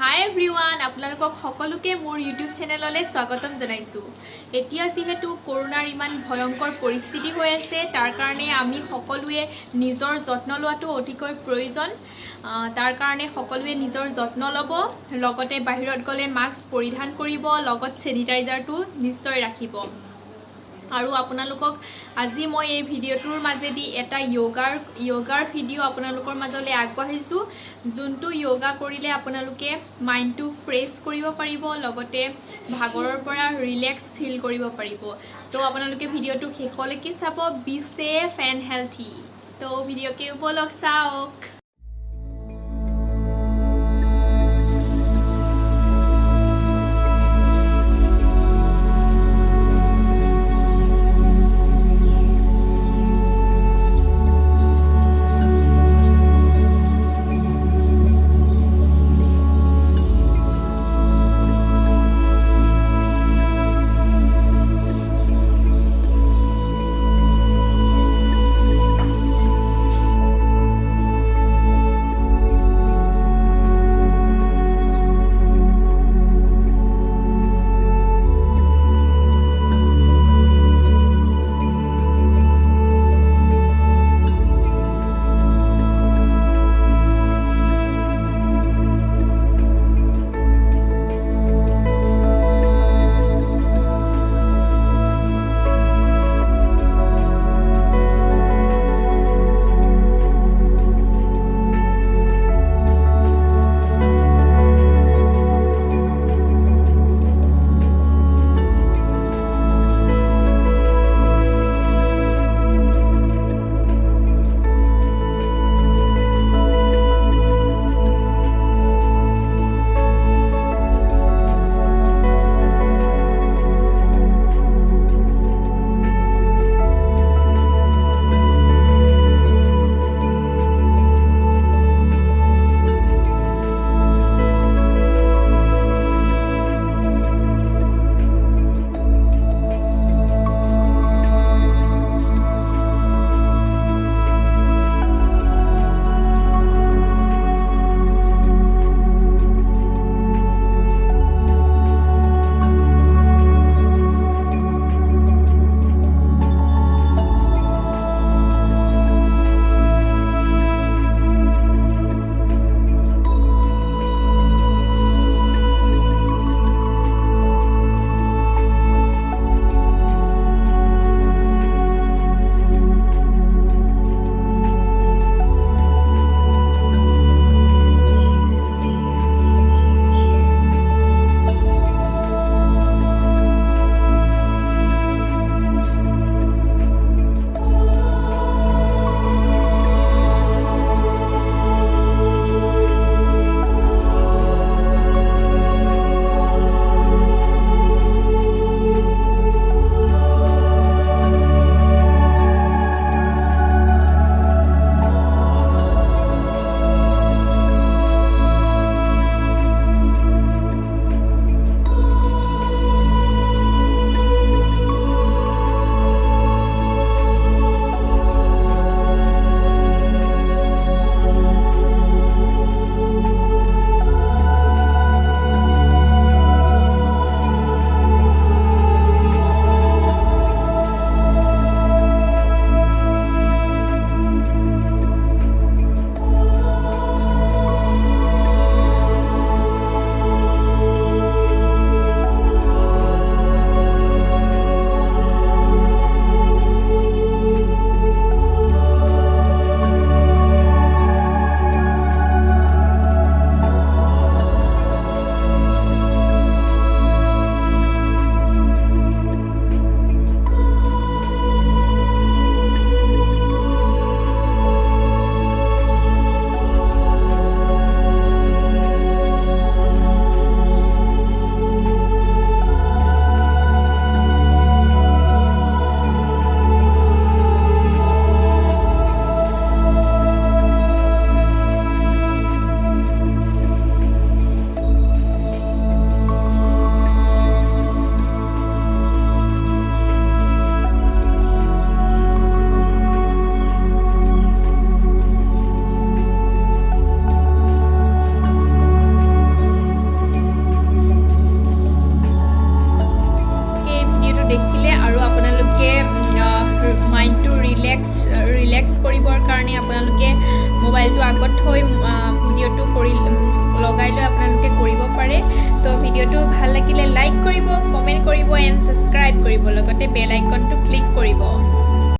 হাই everyone আপোনালোকক সকলোকে মোৰ ইউটিউব চেনেললে স্বাগতম জনাইছো। এতিয়া যেহেতু কৰোনাৰ ইমান ভয়ংকৰ পৰিস্থিতি হৈ আছে তাৰ কাৰণে আমি সকলোৱে নিজৰ যত্ন লোৱাটো অতিকৈ প্ৰয়োজন। তাৰ কাৰণে সকলোৱে নিজৰ যত্ন ল'ব, লগতে বাহিৰত গ'লে মাস্ক পৰিধান কৰিব, লগত চেনিটাইজাৰটো নিশ্চয় ৰাখিব। আৰু আপোনালোকক আজি মই এই ভিডিঅ'টোৰ মাজেদি এটা য়োগাৰ ভিডিঅ' আপোনালোকৰ মাজলৈ আগবঢ়াইছো, যোনটো য়োগা কৰিলে আপোনালোকে মাইণ্ডটো ফ্ৰেছ কৰিব পাৰিব, লগতে ভাগৰৰ পৰা ৰিলেক্স ফিল কৰিব পাৰিব। তো আপোনালোকে ভিডিঅ'টো শেষলৈকে চাব। Be safe and healthy. তো ভিডিঅ'কে বলক চাওক। দেখিলে আৰু আপোনালোকে মাইণ্ডটো ৰিলেক্স কৰিবৰ কাৰণে আপোনালোকে মোবাইলটো আগত থৈ ভিডিঅ'টো লগাই লৈ আপোনালোকে কৰিব পাৰে। তো ভিডিঅ'টো ভাল লাগিলে লাইক কৰিব, কমেণ্ট কৰিব এণ্ড ছাবস্ক্ৰাইব কৰিব, লগতে বেল আইকনটো ক্লিক কৰিব।